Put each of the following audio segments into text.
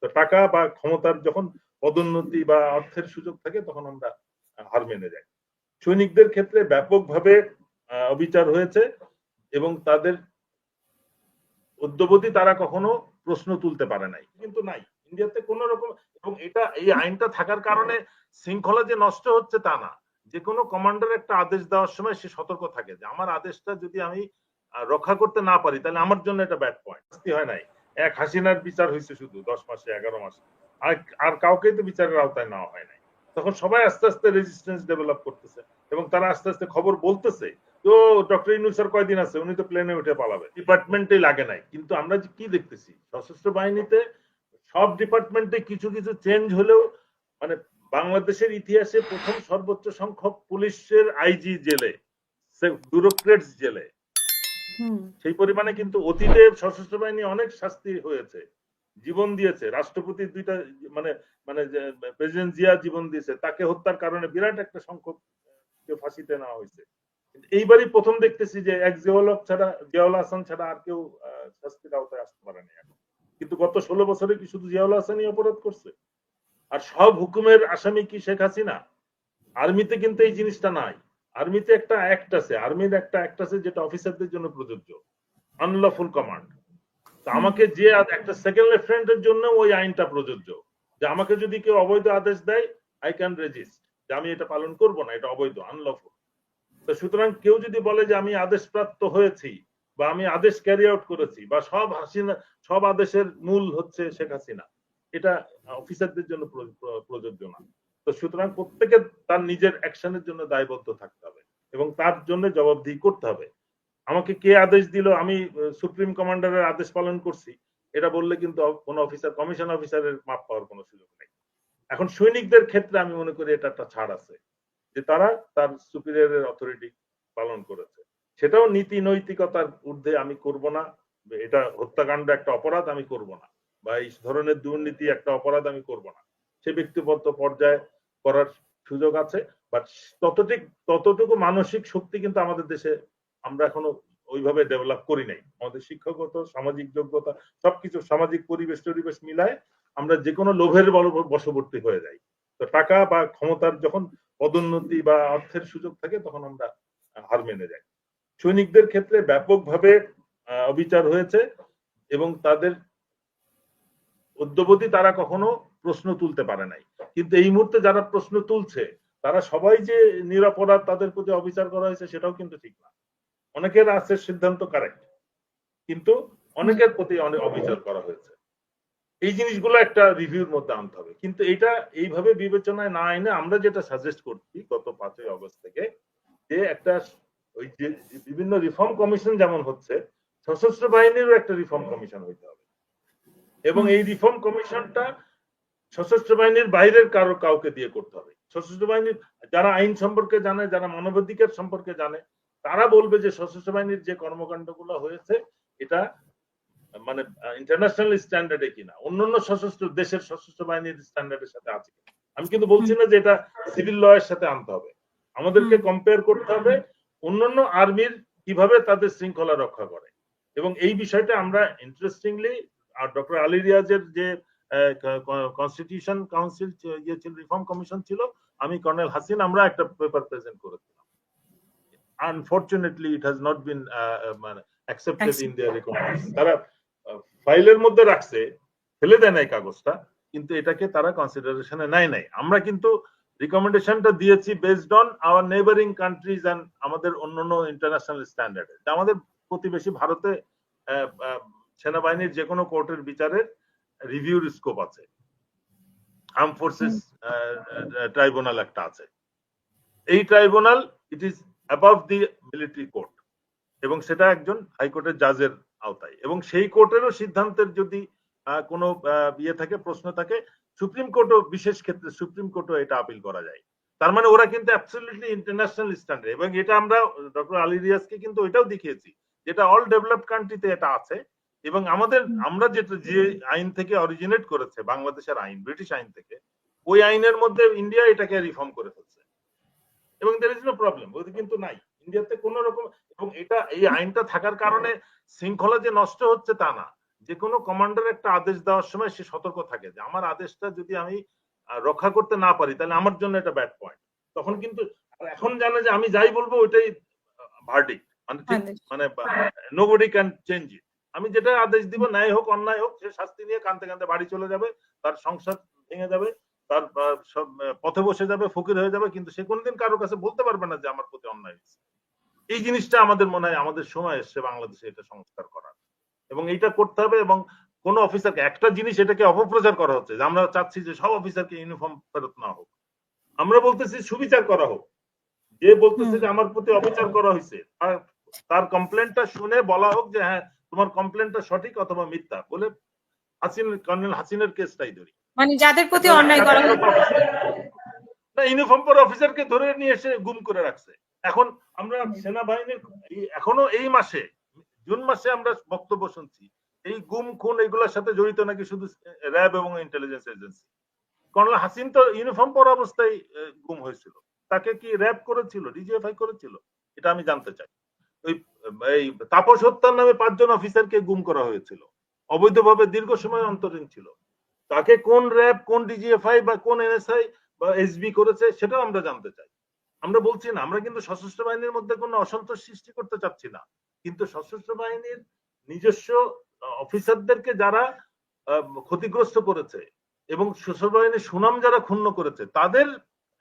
তো টাকা বা ক্ষমতার যখন পদোন্নতি বা অর্থের সুযোগ থাকে তখন আমরা হার মেনে যাই। সৈনিকদের ক্ষেত্রে ব্যাপকভাবে অবিচার হয়েছে এবং তাদের অদ্যবধি তারা কখনো প্রশ্ন তুলতে পারে নাই, কিন্তু নাই ইন্ডিয়াতে কোন রকম। এবং এটা এই আইনটা থাকার কারণে শৃঙ্খলা যে নষ্ট হচ্ছে তা না। যে কোনো কমান্ডার একটা আদেশ দেওয়ার সময় সে সতর্ক থাকে যে আমার আদেশটা যদি আমি রক্ষা করতে না পারি তাহলে আমার জন্য এটা ব্যাড পয়েন্ট। শাস্তি হয় নাই, এক হাসিনার বিচার হয়েছে শুধু 10 মাসে 11 মাসে, আর কাউকেই তো বিচারের আওতায় নেওয়া হয় নাই। তখন সবাই আস্তে আস্তে রেজিস্ট্যান্স ডেভেলপ করতেছে এবং তারা আস্তে আস্তে খবর বলতেছে। তো ডক্টর ইউনূস স্যার কয়দিন আছে, উনি তো প্লেনে উঠে পালাবে, ডিপার্টমেন্টেই লাগে নাই। কিন্তু আমরা কি দেখতেছি সশস্ত্র বাহিনীতে সব ডিপার্টমেন্টে কিছু কিছু চেঞ্জ হলেও মানে বাংলাদেশের ইতিহাসে প্রথম সর্বোচ্চ সংখ্যক পুলিশের আইজি জেলে, ব্যুরোক্রেটস জেলে, সেই পরিমাণে কিন্তু অতীতে সশস্ত্র বাহিনী অনেক শাস্তি হয়েছে, জীবন দিয়েছে। রাষ্ট্রপতি দুইটা মানে মানে প্রেসিডেন্ট জিয়া জীবন দিয়েছে, তাকে হত্যার কারণে বিরাট একটা সংখ্যক ফাঁসিতে নেওয়া হয়েছে। এইবারই প্রথম দেখতেছি যে এক জিয়াউল হাসান ছাড়া আর কেউ শাস্তির আওতায় আসতে পারেনি এখন। কিন্তু গত 16 বছরে কি শুধু জিয়াউল হাসানই অপরাধ করছে? আর সব হুকুমের আসামি কি শেখ হাসিনা? আর্মিতে কিন্তু এই জিনিসটা নাই। আর্মিতে একটা অ্যাক্ট আছে, আর্মির একটা অ্যাক্ট আছে যেটা অফিসারদের জন্য প্রযোজ্য, আনলফুল কমান্ড। আমাকে যে একটা সেকেন্ড লেফটেন্যান্টের জন্য ওই আইনটা প্রযোজ্য, যে আমাকে যদি কেউ অবৈধ আদেশ দেয় আই ক্যান রেজিস্ট যে আমি এটা পালন করব না, এটা অবৈধ, আনলফুল। তো সুতরাং কেউ যদি বলে যে আমি আদেশপ্রাপ্ত হয়েছি বা আমি আদেশ ক্যারি আউট করেছি বা সব আদেশের মূল হচ্ছে শেখ হাসিনা, এটা অফিসারদের জন্য প্রযোজ্য না। তো সুতরাং প্রত্যেকের তার নিজের অ্যাকশনের জন্য দায়বদ্ধ থাকতে হবে এবং তার জন্য জবাবদিহি করতে হবে। আমাকে কে আদেশ দিল, আমি সুপ্রিম কমান্ডারের আদেশ পালন করছি, এটা বললে কিন্তু কোন অফিসার, কমিশন অফিসারের মাপ পাওয়ার কোনো সুযোগ নেই। এখন সৈনিকদের ক্ষেত্রে আমি মনে করি এটা একটা ছাড় আছে যে তারা তার সুপিরিয়রের অথরিটি পালন করেছে, সেটাও নীতি নৈতিকতার ঊর্ধ্বে আমি করব না। এটা হত্যাকাণ্ড একটা অপরাধ, আমি করব না, বা এই ধরনের দুর্নীতি একটা অপরাধ, আমি করব না। সে ব্যক্তিগত পর্যায়ে করার সুযোগ আছে, বাট ততটুকু মানসিক শক্তি কিন্তু আমাদের দেশে আমরা এখনো ওইভাবে ডেভেলপ করি নাই। আমাদের শিক্ষাগত, সামাজিক যোগ্যতা, সবকিছু, সামাজিক পরিবেশ মিলায় আমরা যে কোনো লোভের বশবর্তী হয়ে যাই। তো টাকা বা ক্ষমতার যখন পদোন্নতি বা অর্থের সুযোগ থাকে তখন আমরা হার মেনে যাই। সৈনিকদের ক্ষেত্রে ব্যাপকভাবে অবিচার হয়েছে এবং তাদের অদ্যবধি তারা কখনো প্রশ্ন তুলতে পারে নাই। কিন্তু এই মুহূর্তে যারা প্রশ্ন তুলছে তারা সবাই যে নিরপরাধ, তাদের প্রতি অবিচার করা হয়েছে সেটাও কিন্তু ঠিক না। অনেকের আছে সিদ্ধান্ত কারেক্ট, কিন্তু অনেকের প্রতি অনেক অবিচার করা হয়েছে। এই জিনিসগুলো একটা রিভিউর মধ্যে আনতে হবে। কিন্তু এটা এইভাবে বিবেচনায় না এনে আমরা যেটা সাজেস্ট করছি গত 5ই অগস্ট থেকে, যে একটা ওই যে বিভিন্ন রিফর্ম কমিশন যেমন হচ্ছে, সশস্ত্র বাহিনীরও একটা রিফর্ম কমিশন হইতে হবে এবং এই রিফর্ম কমিশনটা সশস্ত্র বাহিনীর বাইরের কাউকে দিয়ে করতে হবে। সশস্ত্র বাহিনীর যারা আইন সম্পর্কে জানে, যারা মানবাধিকার সম্পর্কে জানে, তারা বলবে যে সশস্ত্র বাহিনীর যে কর্মকাণ্ডগুলো হয়েছে এটা মানে ইন্টারন্যাশনাল স্ট্যান্ডার্ডে কিনা, অন্যান্য দেশের সশস্ত্র বাহিনীর স্ট্যান্ডার্ডের সাথে আছে। আমি কিন্তু বলছি না যে এটা সিভিল ল এর সাথে আনতে হবে, আমাদেরকে কম্পেয়ার করতে হবে অন্যান্য আর্মির কিভাবে তাদের শৃঙ্খলা রক্ষা করে। এবং এই বিষয়টা আমরা ইন্টারেস্টিংলি ডক্টর আলী রিয়াজের যে কনস্টিটিউশন কাউন্সিল ইয়ে ছিল, রিফর্ম কমিশন ছিল, আমি কর্নেল হাসিন, আমরা একটা পেপার প্রেজেন্ট করেছিলাম। Unfortunately it has not been accepted in their requirements. তারা ফাইলের মধ্যে রাখছে, ফেলে দেয় নাই কাগজটা, কিন্তু এটাকে তারা কনসিডারেশনে নেয় নাই। আমরা কিন্তু রিকমেন্ডেশনটা দিয়েছি based on our neighbouring countries and আমাদের অন্যান্য ইন্টারন্যাশনাল স্ট্যান্ডার্ড। আমাদের প্রতিবেশী ভারতে সেনাবাহিনীর যে কোনো কোর্টের বিচারের রিভিউর স্কোপ আছে, আর্ম ফোর্সেস ট্রাইব্যুনাল একটা আছে। এই tribunal it is above the military court এবং সেটা একজন হাইকোর্টের জাজের আওতায়, এবং সেই কোর্টেরও সিদ্ধান্তের যদি কোনো ইয়ে থাকে, প্রশ্ন থাকে, সুপ্রিম কোর্টও বিশেষ ক্ষেত্রে সুপ্রিম কোর্টও এটা আপিল করা যায়। তার মানে ওরা কিন্তু অ্যাবসলিউটলি ইন্টারন্যাশনাল স্ট্যান্ডার্ড। এবং এটা আমরা ডক্টর আলী রিয়াজকে কিন্তু ওইটাও দেখিয়েছি যেটা অল ডেভেলপড কান্ট্রিতে এটা আছে। এবং আমরা যেটা যে আইন থেকে অরিজিনেট করেছে, বাংলাদেশের আইন, ব্রিটিশ আইন থেকে, ওই আইনের মধ্যে ইন্ডিয়া এটাকে রিফর্ম করে ফেলছে এবং দের ইজ নো প্রবলেম, ওই কিন্তু নাই ইন্ডিয়াতে কোন রকম। এবং এটা এই আইনটা থাকার কারণে শৃঙ্খলা যে নষ্ট হচ্ছে তা না। যে কোনো কমান্ডার একটা আদেশ দেওয়ার সময় সে সতর্ক থাকে যে আমার আদেশটা যদি আমি রক্ষা করতে না পারি তাহলে আমার জন্য এটা ব্যাড পয়েন্ট। তখন কিন্তু এখন জানে যে আমি যাই বলবো ওইটাই ভার্ডিক্ট, মানে ঠিক, মানে নোবডি ক্যান চেঞ্জ ইট। আমি যেটা আদেশ দিব, ন্যায় হোক অন্যায় হোক, সে শাস্তি নিয়ে কাঁদতে কাঁদতে বাড়ি চলে যাবে, তার সংসার ভেঙে যাবে, তার সব পথে বসে যাবে, ফকির হয়ে যাবে, কিন্তু সে কোনোদিন কারোর কাছে বলতে পারবে না যে আমার প্রতি অন্যায় হয়েছে। এই জিনিসটা আমাদের মনে হয় আমাদের সময় এসছে বাংলাদেশে এটা সংস্কার করার, এবং এইটা করতে হবে। এবং কোন অফিসারকে, একটা জিনিস এটাকে অপপ্রচার করা হচ্ছে যে আমরা চাচ্ছি যে সব অফিসারকে ইউনিফর্ম ফেরত না হোক, আমরা বলতেছি সুবিচার করা হোক। যে বলতেছে যে আমার প্রতি অবিচার করা হয়েছে তার কমপ্লেনটা শুনে বলা হোক যে হ্যাঁ তোমার কমপ্লেনটা সঠিক অথবা মিথ্যা, বলে কর্নেল হাসিনের কেসটাই ধরি, মানে যাদের প্রতি অন্যায় করা না ইউনিফর্ম পরে অফিসারকে ধরে নিয়ে এসে গুম করে রাখছে। এখন আমরা সেনাবাহিনীর এখনো এই মাসে, জুন মাসে আমরা বক্তব্য শুনছি এই গুম খুন এগুলোর সাথে জড়িত নাকি শুধু র্যাব এবং ইন্টেলিজেন্স এজেন্সি। কর্নেল হাসিন তো ইউনিফর্ম পরা অবস্থায় গুম হয়েছিল, তাকে কি র্যাব করেছিল, ডিজিএফআই করেছিল, এটা আমি জানতে চাই। ওই এই তাপস হত্যার নামে 5 জন অফিসারকে গুম করা হয়েছিল, অবৈধভাবে দীর্ঘ সময় অন্তরীণ ছিল, তাকে কোন র্যাব, কোন ডিজিএফআই বা কোন এনএসআই বা এসবি করেছে সেটাও আমরা জানতে চাই। আমরা বলছি না, আমরা কিন্তু সশস্ত্র বাহিনীর মধ্যে কোনো অসন্তোষ সৃষ্টি করতে চাচ্ছি না, কিন্তু সশস্ত্র বাহিনীর নিজস্ব অফিসারদেরকে যারা ক্ষতিগ্রস্ত করেছে এবং সশস্ত্র বাহিনীর সুনাম যারা ক্ষুণ্ণ করেছে তাদের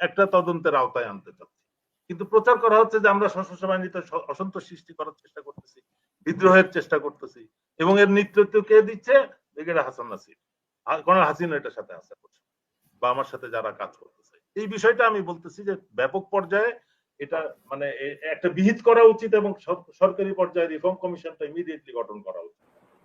একটা তদন্তের আওতায় আনতে চাচ্ছি। কিন্তু প্রচার করা হচ্ছে যে আমরা সশস্ত্র বাহিনীতে অসন্তোষ সৃষ্টি করার চেষ্টা করতেছি, বিদ্রোহের চেষ্টা করতেছি, এবং এর নেতৃত্ব কে দিচ্ছে? ব্রিগেডিয়ার হাসান নাসির, কর্নেল হাসিন এটার সাথে আসা করছে বা আমার সাথে যারা কাজ করতেছে। এই বিষয়টা আমি বলতেছি যে ব্যাপক পর্যায়ে এটা মানে একটা বিহিত করা উচিত এবং সরকারি পর্যায়ে রিফর্ম কমিশনটা ইমিডিয়েটলি গঠন করা উচিত।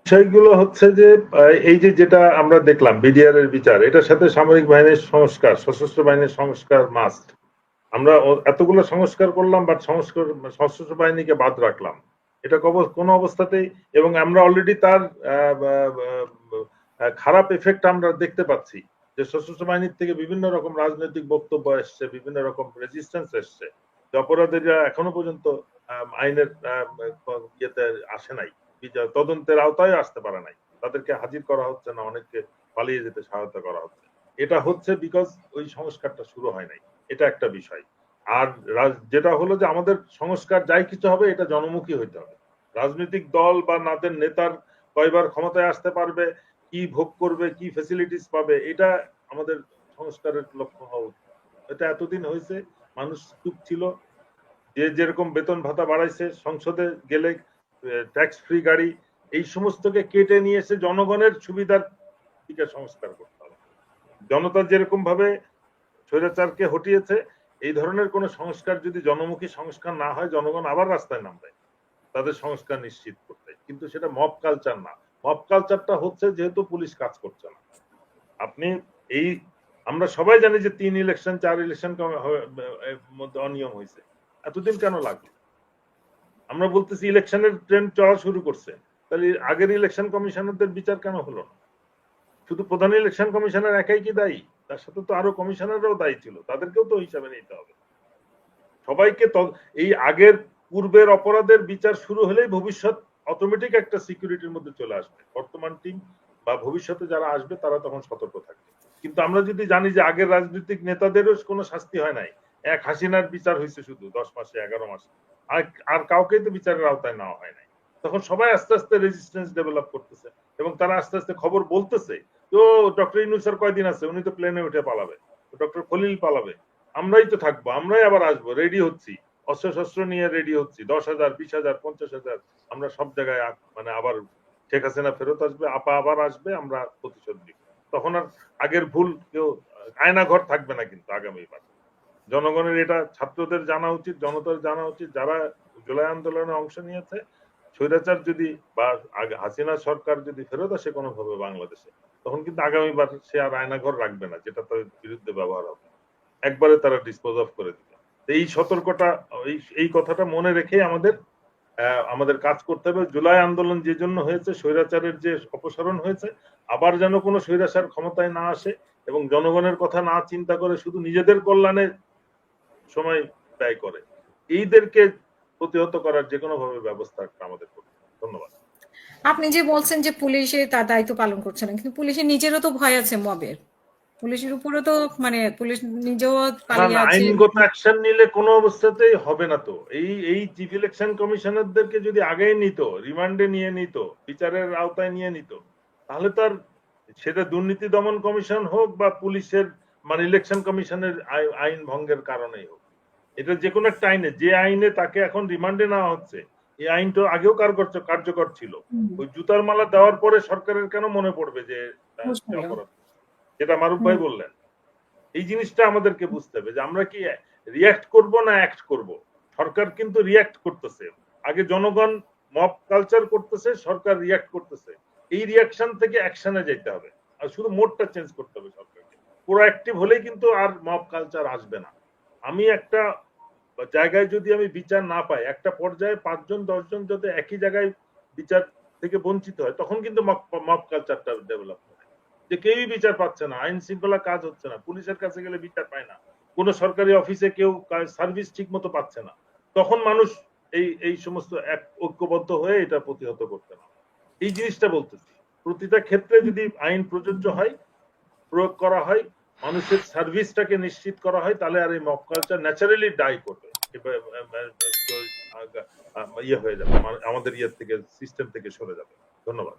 বিষয়গুলো হচ্ছে যে এই যে যেটা আমরা দেখলাম বিডিআর এর বিচার, এটার সাথে সামরিক বাহিনীর সংস্কার, সশস্ত্র বাহিনীর সংস্কার মাস্ট। আমরা এতগুলো সংস্কার করলাম বাট সশস্ত্র বাহিনীকে বাদ রাখলাম, এটা কোনো অবস্থাতেই, এবং আমরা অলরেডি তার খারাপ এফেক্ট আমরা দেখতে পাচ্ছি যে সশস্ত্র বাহিনীর থেকে বিভিন্ন রকম রাজনৈতিক বক্তব্য এসছে, বিভিন্ন রকম রেজিস্ট্যান্স এসছে, যে অপরাধীরা এখনো পর্যন্ত আইনের ইয়েতে আসে নাই, তদন্তের আওতায় আসতে পারে নাই, তাদেরকে হাজির করা হচ্ছে না, অনেককে পালিয়ে যেতে সহায়তা করা হচ্ছে। এটা হচ্ছে বিকজ ওই সংস্কারটা শুরু হয় নাই, এটা একটা বিষয়। আর যেটা হলো যে আমাদের সংস্কার যাই কিছু হবে এটা জনমুখী হইতে হবে। রাজনৈতিক দল বা তাদের নেতার কয়বার ক্ষমতায় আসতে পারবে, কি ভোগ করবে, কি ফ্যাসিলিটিস পাবে, এটা আমাদের সংস্কারের লক্ষ্য হওয়া উচিত। এটা এতদিন হয়েছে, মানুষ চুপ ছিল, যে যেরকম বেতন ভাতা বাড়াইছে, সংসদে গেলে ট্যাক্স ফ্রি গাড়ি, এই সমস্তকে কেটে নিয়ে এসে জনগণের সুবিধার দিকে সংস্কার করতে হবে। জনতা যেরকম ভাবে স্বৈরাচারকে হটিয়েছে, এই ধরনের কোন সংস্কার যদি জনমুখী সংস্কার না হয়, জনগণ আবার রাস্তায় নামবে তাদের সংস্কার নিশ্চিত করতে। কিন্তু সেটা মব কালচার না। মব কালচারটা হচ্ছে যেহেতু পুলিশ কাজ করছে না। আপনি এই আমরা সবাই জানি যে 3 ইলেকশন 4 ইলেকশন মধ্যে অনিয়ম হয়েছে, এতদিন কেন লাগলো? আমরা বলতেছি ইলেকশনের ট্রেন্ড চলা শুরু করছে, তাহলে আগের ইলেকশন কমিশনারদের বিচার কেন হলো না? শুধু প্রধান ইলেকশন কমিশনার একাই কি দায়ী? তার সাথে তো আরো কমিশনাররাও দায়ী ছিল, তাদেরকেও তো হিসাবে নিতে হবে। সবাইকে এই আগের পূর্বের অপরাধের বিচার শুরু হলেই ভবিষ্যৎ অটোমেটিক একটা সিকিউরিটির মধ্যে চলে আসবে। বর্তমান টিম বা ভবিষ্যতে যারা আসবে তারা তখন সতর্ক থাকবে। কিন্তু আমরা যদি জানি যে আগের রাজনৈতিক নেতাদেরও কোনো শাস্তি হয় নাই, এক হাসিনার বিচার হয়েছে শুধু 10 মাসে 11 মাসে, আর কাউকেই তো বিচারের আওতায় নেওয়া হয় নাই, তখন সবাই আস্তে আস্তে রেজিস্ট্যান্স ডেভেলপ করতেছে এবং তারা আস্তে আস্তে খবর বলতেছে তো ডক্টর ইউনূস স্যার কয়দিন আছে, উনি তো প্লেনে উঠে পালাবে, ডক্টর খলিল পালাবে, আমরাই তো থাকবো, আমরাই আবার আসবো, রেডি হচ্ছি, অস্ত্র শস্ত্র নিয়ে রেডি হচ্ছি, 10,000 20,000 50,000, আমরা সব জায়গায় মানে আবার শেখ হাসিনা ফেরত আসবে, আপা আবার আসবে, আমরা প্রতিশোধ নিব। তখন আর আগের ভুল কেউ আয়না ঘর থাকবে না। কিন্তু আগামীবার জনগণের এটা ছাত্রদের জানা উচিত, জনতার জানা উচিত, যারা জুলাই আন্দোলনে অংশ নিয়েছে, স্বৈরাচার যদি বা হাসিনা সরকার যদি ফেরত আসে কোনোভাবে বাংলাদেশে, তখন কিন্তু আগামীবার সে আর আয়নাঘর রাখবে না, যেটা তার বিরুদ্ধে ব্যবহার হবে, একবারে তারা ডিসপোজ অফ করে দিবে। এই সতর্কতা, এই কথাটা মনে রেখে আমাদের কাজ করতে হবে। জুলাই আন্দোলন যে জন্য হয়েছে, স্বৈরাচারের যে অপসারণ হয়েছে, আবার যেন কোনো স্বৈরাচার ক্ষমতায় না আসে এবং জনগণের কথা না চিন্তা করে শুধু নিজেদের কল্যাণে সময় ব্যয় করে, এইদেরকে প্রতিহত করার যে কোনো ভাবে ব্যবস্থা আমাদের করতে। ধন্যবাদ। আপনি যে বলছেন যে পুলিশে তার দায়িত্ব পালন করছে না, কিন্তু পুলিশের নিজেরও তো ভয় আছে মবের। পুলিশের উপরে তো মানে পুলিশ নিজেও না পালিয়ে না, আছে। আইনগত অ্যাকশন নিলে কোনো অবস্থাতেই হবে না তো। এই চিফ ইলেকশন কমিশনারদেরকে যদি আগেই নিত, রিমান্ডে নিয়ে নিত, বিচারের আওতায় নিয়ে নিত, তাহলে তার সেটা দুর্নীতি দমন কমিশন হোক বা পুলিশের মানে ইলেকশন কমিশনের আইন ভঙ্গের কারণেই হোক, এটা যে কোনো একটা আইনে, যে আইনে তাকে এখন রিমান্ডে নেওয়া হচ্ছে, এই আইনটা আগেও কার্যকর ছিল। ওই জুতার মালা দেওয়ার পরে সরকারের কেন মনে পড়বে যে সে বুঝতে অপরাধ, যেটা মারুফ হুম ভাই বললেন। এই জিনিসটা আমাদেরকে বুঝতে হবে যে আমরা কি রিয়াক্ট করব না অ্যাক্ট করব। সরকার কিন্তু রিয়াক্ট করতেছে, আগে জনগণ মব কালচার করতেছে, সরকার রিয়াক্ট করতেছে। এই রিয়াকশন থেকে অ্যাকশনে যেতে হবে, আর শুধু মোডটা চেঞ্জ করতে হবে সরকারকে। প্রোঅ্যাক্টিভ হলেই কিন্তু আর মব কালচার আসবে না। আমি একটা জায়গায় যদি আমি বিচার না পাই, একটা পর্যায়ে 5 জন 10 জন যদি একই জায়গায় বিচার থেকে বঞ্চিত হয়, তখন কিন্তু মব কালচারটা ডেভেলপ হয়, যে কেউই বিচার পাচ্ছে না, আইন শৃঙ্খলা কাজ হচ্ছে না, পুলিশের কাছে গেলে বিচার পায় না, কোনো সরকারি অফিসে কেউ সার্ভিস ঠিক মতো পাচ্ছে না, তখন মানুষ এই সমস্ত এক ঐক্যবদ্ধ হয়ে এটা প্রতিহত করতে না। এই জিনিসটা বলতেছি, প্রতিটা ক্ষেত্রে যদি আইন প্রযোজ্য হয়, প্রয়োগ করা হয়, মানুষের সার্ভিসটাকে নিশ্চিত করা হয়, তাহলে আর এই মব কালচার ন্যাচারালি ডাই করবে, ইয়ে হয়ে যাবে, আমাদের ইয়ে থেকে, সিস্টেম থেকে সরে যাবে। ধন্যবাদ।